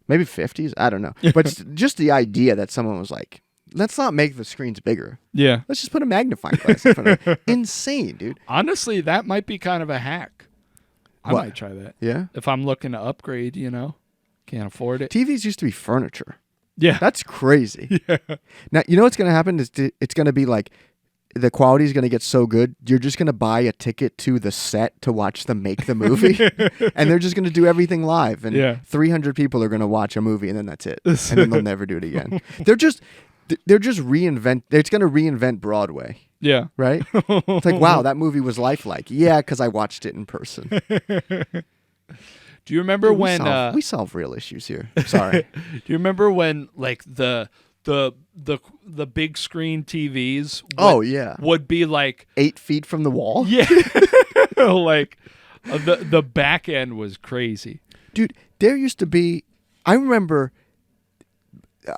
Maybe 50s? I don't know. But just the idea that someone was like, let's not make the screens bigger. Yeah. Let's just put a magnifying glass in front of it. Insane, dude. Honestly, that might be kind of a hack. I might try that. Yeah? If I'm looking to upgrade, can't afford it. TVs used to be furniture. Yeah. That's crazy. Yeah. Now, you know what's going to happen is it's going to be like, the quality is going to get so good, you're just going to buy a ticket to the set to watch them make the movie. And they're just going to do everything live. And 300 people are going to watch a movie, and then that's it. And then they'll never do it again. They're just it's going to reinvent Broadway. Yeah. Right? It's like, wow, that movie was lifelike. Yeah, because I watched it in person. Do you remember when... we solve real issues here. Sorry. Do you remember when, like, the big screen TVs would be like 8 feet from the wall? Yeah. Like the back end was crazy. Dude, there used to be, I remember,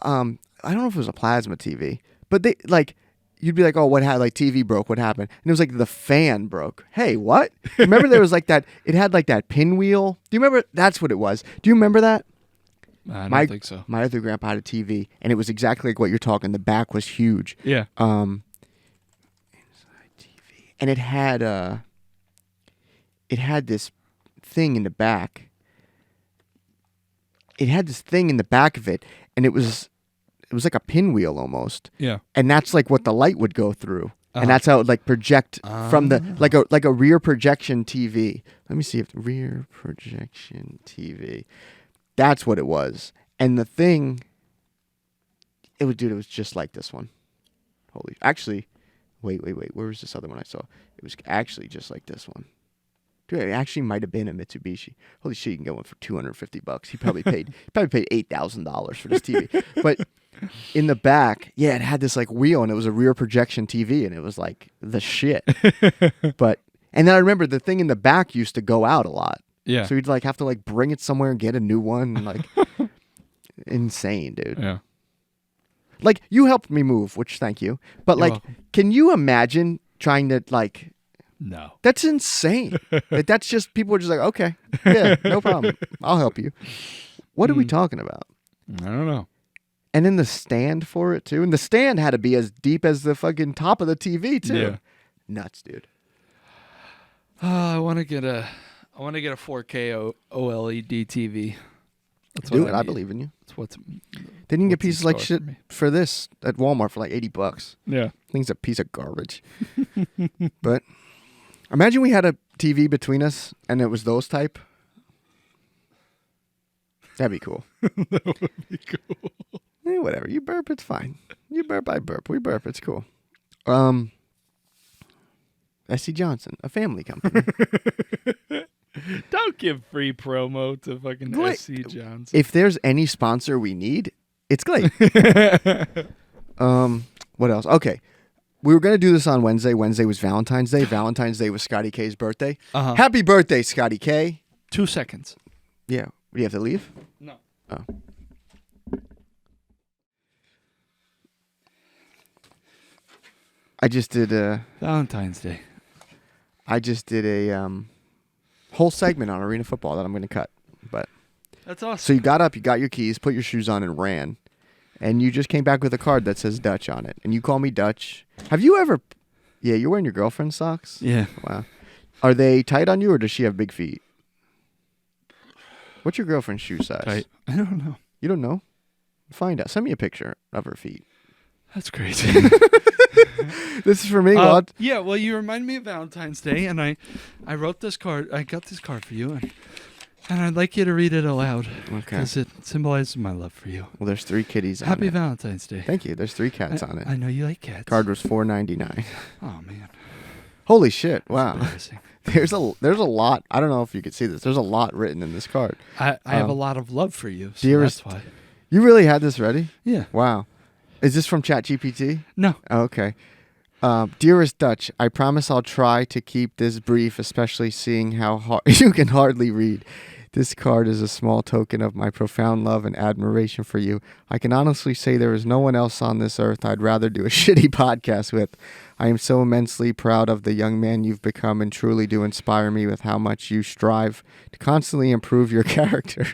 I don't know if it was a plasma TV, but they like, you'd be like, oh, what happened? Like TV broke, what happened? And it was like the fan broke. Hey, what? Remember there was like that, it had like that pinwheel. Do you remember? That's what it was. Do you remember that? I don't think so. My other grandpa had a TV, and it was exactly like what you're talking. The back was huge. Yeah. Inside TV, and it had this thing in the back. It had this thing in the back of it, and it was like a pinwheel almost. Yeah. And that's like what the light would go through. And that's how it would like project from the like a rear projection TV. Let me see if rear projection TV. That's what it was. And the thing, it was just like this one. Actually, wait. Where was this other one I saw? It was actually just like this one. Dude, it actually might have been a Mitsubishi. Holy shit, you can get one for $250. He probably paid $8,000 for this TV. But in the back, yeah, it had this like wheel, and it was a rear projection TV, and it was like the shit. And then I remember the thing in the back used to go out a lot. Yeah. So you'd like have to like bring it somewhere and get a new one. And, like insane, dude. Yeah. Like you helped me move, which thank you. But You're like, welcome. Can you imagine trying to like? No. That's insane. Like, that's just people are just like, okay, yeah, no problem. I'll help you. What are we talking about? I don't know. And then the stand for it too. And the stand had to be as deep as the fucking top of the TV too. Yeah. Nuts, dude. I want to get a 4K OLED TV. That's Do what it. I believe in you. That's what's. Then you can get what's in pieces like store shit for me. for this at Walmart for like $80. Yeah. Thing's a piece of garbage. But imagine we had a TV between us and it was those type. That'd be cool. That would be cool. Whatever. You burp, it's fine. You burp, I burp. We burp, it's cool. S.C. Johnson, a family company. Don't give free promo to fucking Wait, SC Johnson. If there's any sponsor we need, it's Glade. What else? Okay. We were going to do this on Wednesday. Wednesday was Valentine's Day. Valentine's Day was Scotty K's birthday. Uh-huh. Happy birthday, Scotty K. 2 seconds. Yeah. Do you have to leave? No. Oh. I just did Valentine's Day. I just did a whole segment on arena football that I'm going to cut. But That's awesome. so you got up, you got your keys, put your shoes on, and ran. And you just came back with a card that says Dutch on it. And you call me Dutch. Have you ever... Yeah, you're wearing your girlfriend's socks? Yeah. Wow. Are they tight on you, or does she have big feet? What's your girlfriend's shoe size? Tight. I don't know. You don't know? Find out. Send me a picture of her feet. That's crazy. This is for me, Yeah, well, you remind me of Valentine's Day, and I wrote this card. I got this card for you, and I'd like you to read it aloud. Okay. Because it symbolizes my love for you. Well, there's 3 kitties on Happy it. Valentine's Day. Thank you. There's 3 cats on it. I know you like cats. Card was $4.99. Oh, man. Holy shit. Wow. Embarrassing. There's a lot. I don't know if you could see this. There's a lot written in this card. I have a lot of love for you, so dearest, that's why. You really had this ready? Yeah. Wow. Is this from ChatGPT? No. Oh, okay. Dearest Dutch, I promise I'll try to keep this brief, especially seeing how hard you can hardly read. This card is a small token of my profound love and admiration for you. I can honestly say there is no one else on this earth I'd rather do a shitty podcast with. I am so immensely proud of the young man you've become and truly do inspire me with how much you strive to constantly improve your character.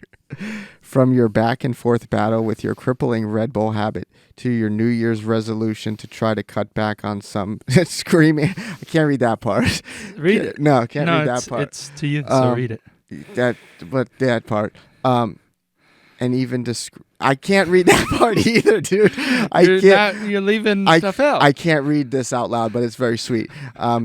From your back and forth battle with your crippling Red Bull habit to your New Year's resolution to try to cut back on some screaming. I can't read that part. Read it. No, can't read that part. It's to you, so read it. That part. And even I can't read that part either, dude. You're leaving stuff out. I can't read this out loud, but it's very sweet.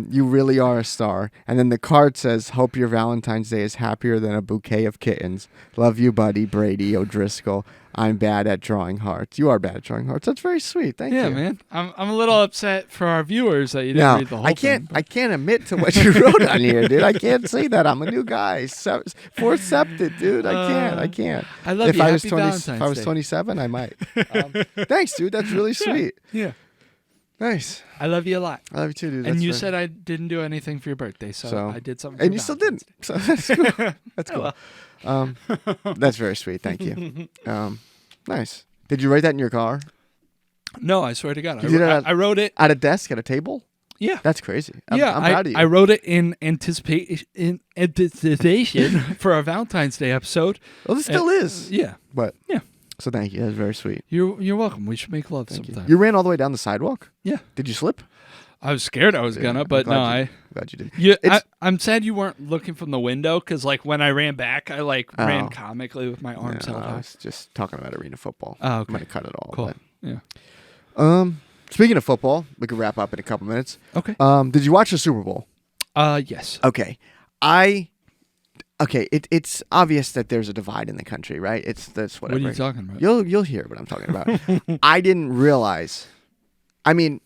You really are a star. And then the card says, hope your Valentine's Day is happier than a bouquet of kittens. Love you, buddy, Brady O'Driscoll. I'm bad at drawing hearts. You are bad at drawing hearts. That's very sweet. Thank you. Yeah, man. I'm a little upset for our viewers that you didn't read the whole thing. I can't admit to what you wrote on here, dude. I can't say that. I'm a new guy. Fourth septed, dude. I can't. I love you. Happy Valentine's Day. If I was 27, I might. Thanks, dude. That's really sweet. Yeah. Nice. I love you a lot. I love you too, dude. And you said I didn't do anything for your birthday, so I did something. And you still didn't. So that's cool. That's cool. That's very sweet. Thank you. Nice. Did you write that in your car? No, I swear to God. I wrote it at a desk at a table. Yeah. That's crazy. I'm proud of you. I wrote it in anticipation for our Valentine's Day episode. Well, this still is. Yeah. But yeah. So thank you. That's very sweet. You're welcome. We should make love sometime. You ran all the way down the sidewalk? Yeah. Did you slip? I was scared I was gonna, but no, I'm glad you did. I'm sad you weren't looking from the window because, like, when I ran back, I ran comically with my arms held I out. was just talking about arena football. Oh, okay. I'm gonna cut it all. Cool. But. Yeah. Speaking of football, we could wrap up in a couple minutes. Okay. Did you watch the Super Bowl? Yes. Okay. It's obvious that there's a divide in the country, right? That's whatever. What are you talking about? You'll hear what I'm talking about. I didn't realize. I mean,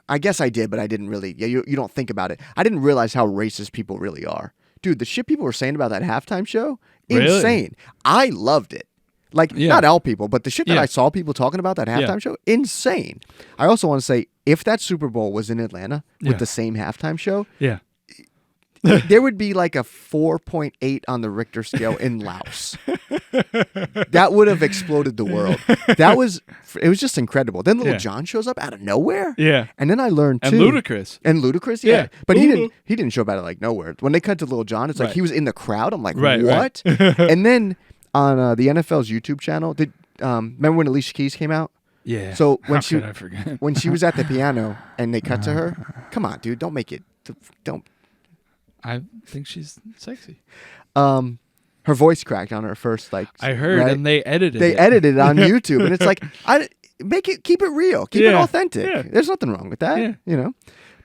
I guess I did, but I didn't really. Yeah, you don't think about it. I didn't realize how racist people really are. Dude, the shit people were saying about that halftime show, really? Insane. I loved it. Like, not all people, but the shit that I saw people talking about that halftime show, insane. I also want to say, if that Super Bowl was in Atlanta with the same halftime show, there would be like a 4.8 on the Richter scale in Laos. That would have exploded the world. It was just incredible. Then Little John shows up out of nowhere. Yeah. And then I learned too. And Ludacris, yeah. But he didn't show up out of like nowhere. When they cut to Little John, it's like he was in the crowd. I'm like, what? And then on the NFL's YouTube channel, remember when Alicia Keys came out? Yeah. So when I forget? when she was at the piano and they cut to her, come on, dude, don't make it. Don't. I think she's sexy. Her voice cracked on her first, like I heard, and they edited. They edited it on YouTube, and it's like, keep it real, keep it authentic. Yeah. There's nothing wrong with that, you know.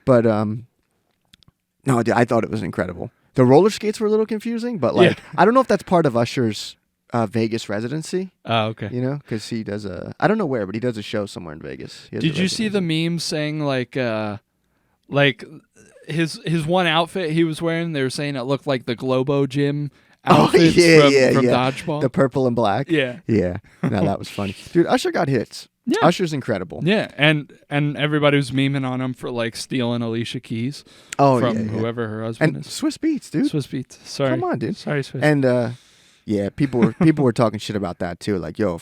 But no, I thought it was incredible. The roller skates were a little confusing, but like I don't know if that's part of Usher's Vegas residency. Oh, okay. You know, because he does I don't know where, but he does a show somewhere in Vegas. Did you see the meme saying like his one outfit he was wearing? They were saying it looked like the Globo Gym outfits from Dodgeball. The purple and black. Yeah. Yeah. No, that was funny. Dude, Usher got hits. Yeah. Usher's incredible. Yeah, and everybody was memeing on him for like stealing Alicia Keys from whoever her husband is. Swiss Beats, dude. Swiss Beats. Sorry. Come on, dude. Sorry, Swiss. And people were talking shit about that too. Like, yo,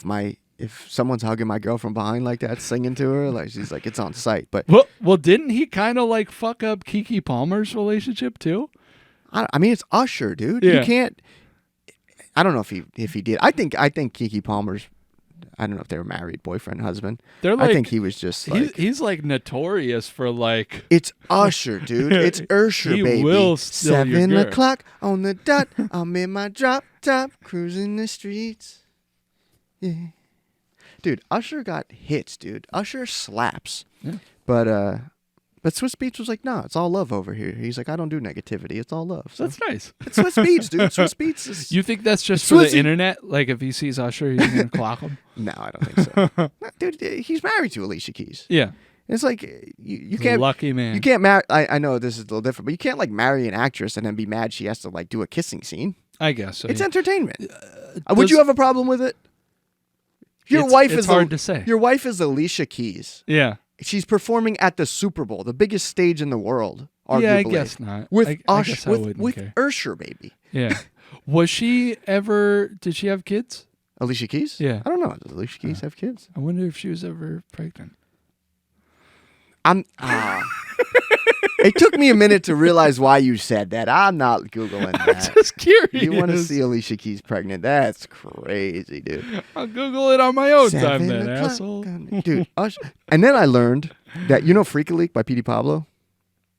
if someone's hugging my girl from behind like that, singing to her, like she's like, it's on sight. But well, didn't he kind of like fuck up Keke Palmer's relationship too? I mean, it's Usher, dude. You can't. I don't know if he did. I think Keke Palmer's. I don't know if they were married, boyfriend, husband. They're like, I think he was just like he's like notorious for like. It's Usher, dude. It's Usher, he baby. Will steal your 7 girl. o'clock on the dot. I'm in my drop top, cruising the streets. Yeah, dude. Usher got hits, dude. Usher slaps. Yeah. But Swiss Beats was like, nah, it's all love over here. He's like, I don't do negativity. It's all love. So. That's nice. It's Swiss Beats, dude. Swiss Beats is... You think that's just for the internet? Like, if he sees Usher, he's going to clock him? No, I don't think so. No, dude, he's married to Alicia Keys. Yeah. It's like, you can't... Lucky man. You can't marry... I know this is a little different, but you can't, like, marry an actress and then be mad she has to, like, do a kissing scene. I guess so. It's entertainment. Would you have a problem with it? Your wife is hard to say. Your wife is Alicia Keys. Yeah. She's performing at the Super Bowl, the biggest stage in the world. Arguably, yeah, I guess not. With I guess I wouldn't care. Usher, baby. Yeah. Was she ever? Did she have kids? Alicia Keys? Yeah. I don't know. Does Alicia Keys have kids? I wonder if she was ever pregnant. It took me a minute to realize why you said that. I'm not Googling that. I'm just curious. You want to see Alicia Keys pregnant? That's crazy, dude. I'll Google it on my own 7 time then, o'clock. asshole. Dude, Usher. And then I learned that, you know Freak a Leak by P.D. Pablo?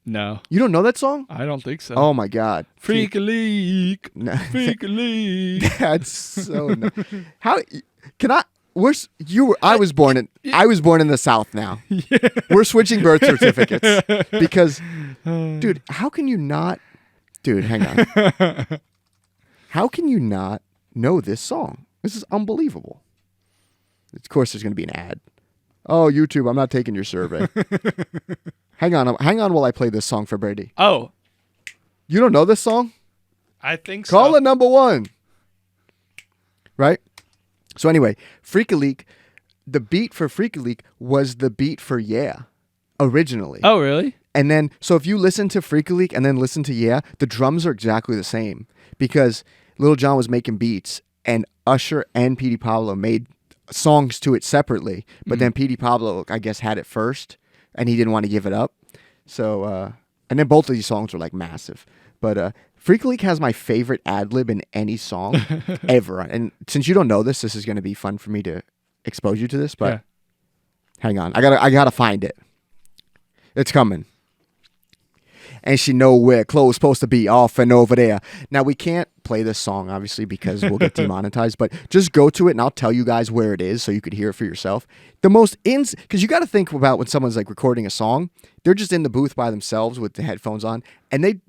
No. You don't know that song? I don't think so. Oh, my God. Freak a leak. No. Freak a leak. That's so... How... Can I... I was born in the South now. Yeah. We're switching birth certificates because, dude, how can you not? Dude, hang on. How can you not know this song? This is unbelievable. Of course, there's going to be an ad. Oh, YouTube, I'm not taking your survey. hang on while I play this song for Brady. Oh, you don't know this song? I think so. Call it number one. Right? So anyway, Freak a Leak, the beat for Freak a Leak was the beat for Yeah, originally. Oh, really? And then, so if you listen to Freak a Leak and then listen to Yeah, the drums are exactly the same because Lil Jon was making beats and Usher and P.D. Pablo made songs to it separately. But then P.D. Pablo, I guess, had it first and he didn't want to give it up. So, and then both of these songs were like massive. But Freak a Leak has my favorite ad-lib in any song ever. And since you don't know this is going to be fun for me to expose you to this, but hang on. I gotta find it. It's coming. And she know where clothes supposed to be, off and over there. Now, we can't play this song, obviously, because we'll get demonetized, but just go to it and I'll tell you guys where it is so you could hear it for yourself. The most because you got to think about when someone's like recording a song, they're just in the booth by themselves with the headphones on, and they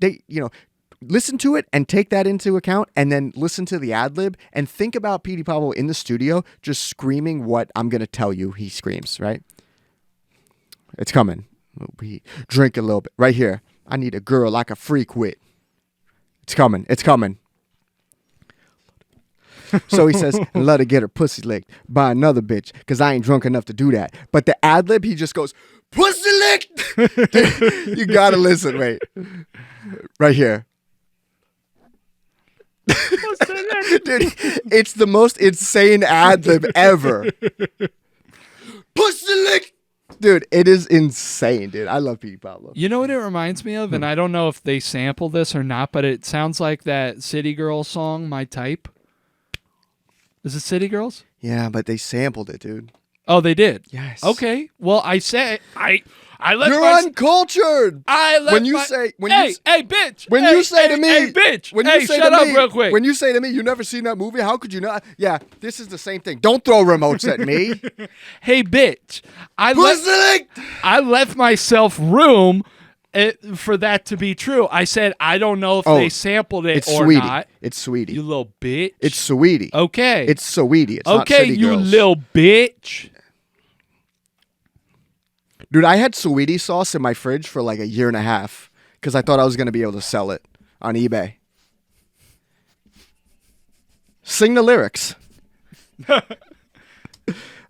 listen to it and take that into account, and then listen to the ad lib and think about P.D. Pablo in the studio just screaming what I'm going to tell you he screams, right? It's coming. We drink a little bit. Right here. I need a girl like a freak with. It's coming. It's coming. So he says, let her get her pussy licked by another bitch because I ain't drunk enough to do that. But the ad lib, he just goes, pussy licked. Dude, you got to listen. Wait. Right here. Dude, it's the most insane ad lib ever. Pussy lick. Dude, it is insane, dude. I love P.D. Pablo. You know what it reminds me of? And I don't know if they sample this or not, but it sounds like that City Girls song, My Type. Is it City Girls? Yeah, but they sampled it, dude. Oh, they did? Yes. Okay. Well, I said I let You're my, uncultured. I let when you my, say when hey, you hey, bitch. When hey, you say hey, to me, hey, bitch. When hey, you say shut to up me, real quick. When you say to me, you never seen that movie? How could you not? Yeah, this is the same thing. Don't throw remotes at me. Hey, bitch. I left myself room for that to be true. I said I don't know if they sampled it it's or Sweetie. not. It's Sweetie. You little bitch. It's Sweetie. Okay. It's Sweetie. It's not okay, City you Girls. little bitch. Dude, I had Sweetie sauce in my fridge for like a year and a half because I thought I was going to be able to sell it on eBay. Sing the lyrics. All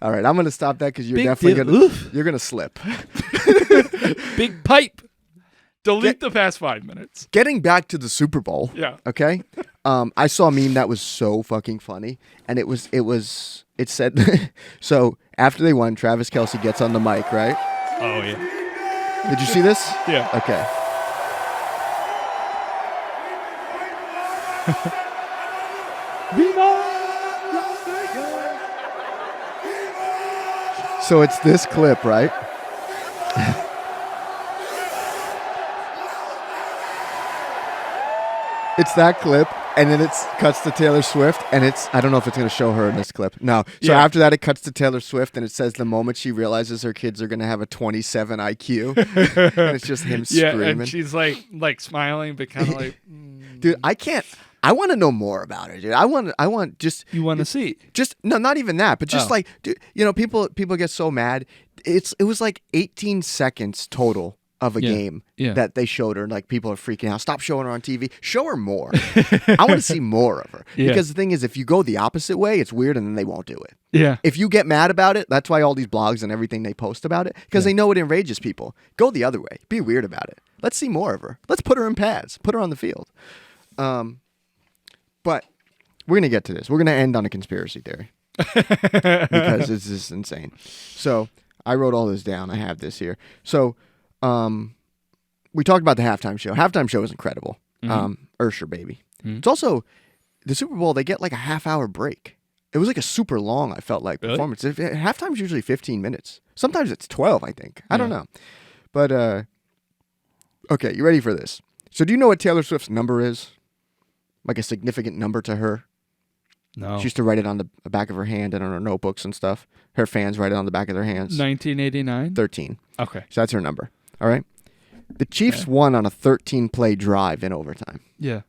right, I'm going to stop that because you're definitely going to slip. Big pipe. Delete the past 5 minutes. Getting back to the Super Bowl. Yeah. Okay. I saw a meme that was so fucking funny, and it said, so after they won, Travis Kelce gets on the mic, right? Oh yeah. Did you see this? Yeah. Okay. So it's this clip, right? It's that clip, and then it cuts to Taylor Swift, and I don't know if it's going to show her in this clip. No. So after that, it cuts to Taylor Swift, and it says the moment she realizes her kids are going to have a 27 IQ, and it's just him screaming. And she's like smiling, but kind of like... Dude, I want to know more about it, dude. I want just... You want to see? Just, no, not even that, but just like, dude, people get so mad. It was like 18 seconds total of a game that they showed her, and like people are freaking out. Stop showing her on TV. Show her more. I want to see more of her. Because the thing is, if you go the opposite way, it's weird, and then they won't do it. Yeah. If you get mad about it, that's why all these blogs and everything they post about it, because they know it enrages people. Go the other way. Be weird about it. Let's see more of her. Let's put her in pads. Put her on the field. But we're gonna get to this. We're gonna end on a conspiracy theory because it's just insane. So I wrote all this down. I have this here. So we talked about the halftime show. Halftime show is incredible. Ursher, baby. It's also the Super Bowl. They get like a half-hour break. It was like a super long, I felt like, performance. Halftime's usually 15 minutes. Sometimes it's 12, I think. I don't know. But okay, you ready for this? So do you know what Taylor Swift's number is? Like a significant number to her? No. She used to write it on the back of her hand and on her notebooks and stuff. Her fans write it on the back of their hands. 1989? 13. Okay. So that's her number. All right? The Chiefs won on a 13-play drive in overtime. Yeah.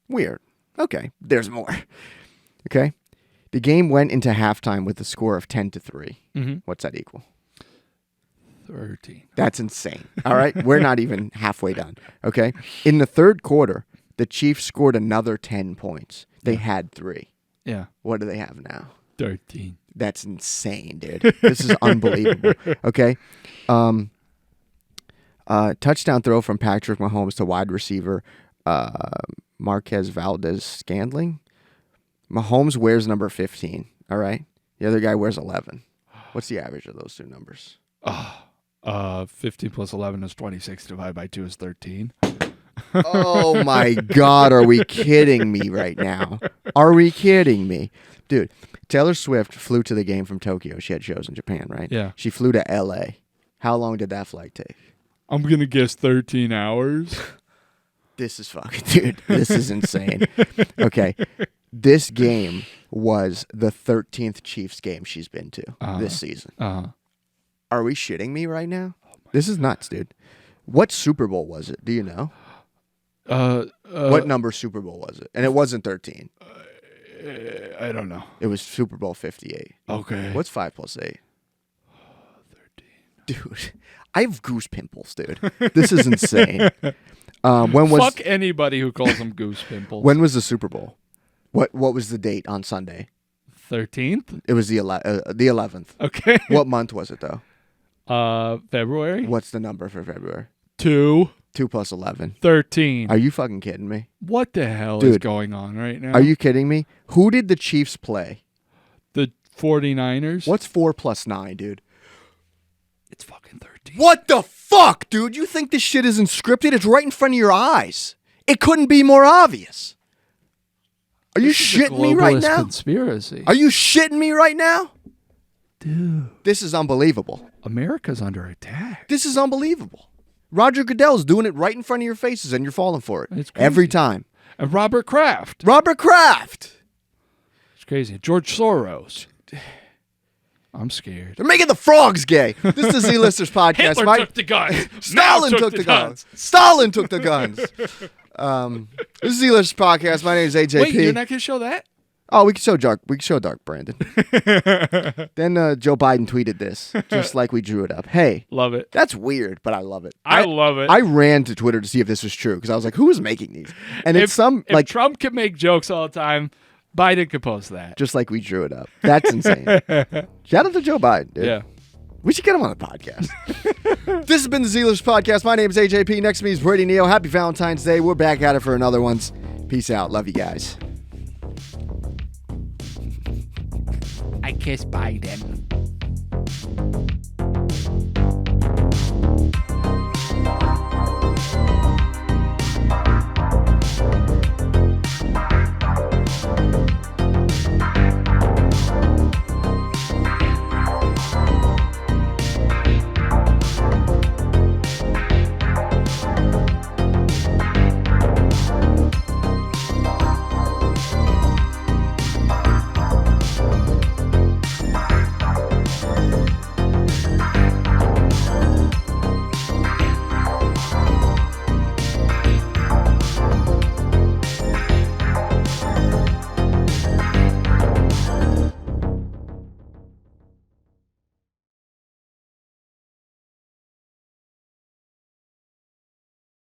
Weird. Okay. There's more. Okay? The game went into halftime with a score of 10-3. Mm-hmm. What's that equal? 13. That's insane. All right? We're not even halfway done. Okay? In the third quarter, the Chiefs scored another 10 points. They had 3. Yeah. What do they have now? 13. That's insane, dude. This is unbelievable. Okay? Touchdown throw from Patrick Mahomes to wide receiver Marquez Valdez-Scantling. Mahomes wears number 15, all right? The other guy wears 11. What's the average of those two numbers? 15 plus 11 is 26. Divided by 2 is 13. Oh, my God. Are we kidding me right now? Are we kidding me? Dude, Taylor Swift flew to the game from Tokyo. She had shows in Japan, right? Yeah. She flew to L.A. How long did that flight take? I'm going to guess 13 hours. This is fucking, dude, this is insane. Okay. This game was the 13th Chiefs game she's been to this season. Are we shitting me right now? This is nuts, dude. What Super Bowl was it? Do you know? What number Super Bowl was it? And it wasn't 13. I don't know. It was Super Bowl 58. Okay. What's 5 plus 8? 13. Dude, I have goose pimples, dude. This is insane. Fuck anybody who calls them goose pimples. When was the Super Bowl? What was the date on Sunday? 13th? It was the 11th. Okay. What month was it, though? February? What's the number for February? 2. 2 plus 11. 13. Are you fucking kidding me? What the hell Dude, is going on right now? Are you kidding me? Who did the Chiefs play? The 49ers? What's 4 plus 9, dude? It's fucking 13. What the fuck, dude? You think this shit isn't scripted? It's right in front of your eyes. It couldn't be more obvious. Are you shitting me right now? Conspiracy. Are you shitting me right now? Dude. This is unbelievable. America's under attack. This is unbelievable. Roger Goodell's doing it right in front of your faces, and you're falling for it. It's crazy. Every time. And Robert Kraft. Robert Kraft. It's crazy. George Soros. I'm scared. They're making the frogs gay. This is the Z-Listers podcast. Hitler took the guns. Stalin took the guns. Stalin took the guns. This is Z-Listers podcast. My name is AJP. Wait, you're not going to show that? Oh, we can show Dark. We can show Dark Brandon. Then Joe Biden tweeted this, just like we drew it up. Hey, love it. That's weird, but I love it. I love it. I ran to Twitter to see if this was true because I was like, "Who is making these?" And if like Trump can make jokes all the time, Biden could post that. Just like we drew it up. That's insane. Shout out to Joe Biden, dude. Yeah. We should get him on the podcast. This has been the Z-Listers podcast. My name is AJP. Next to me is Brady Neal. Happy Valentine's Day. We're back at it for another one. Peace out. Love you guys. I kiss Biden.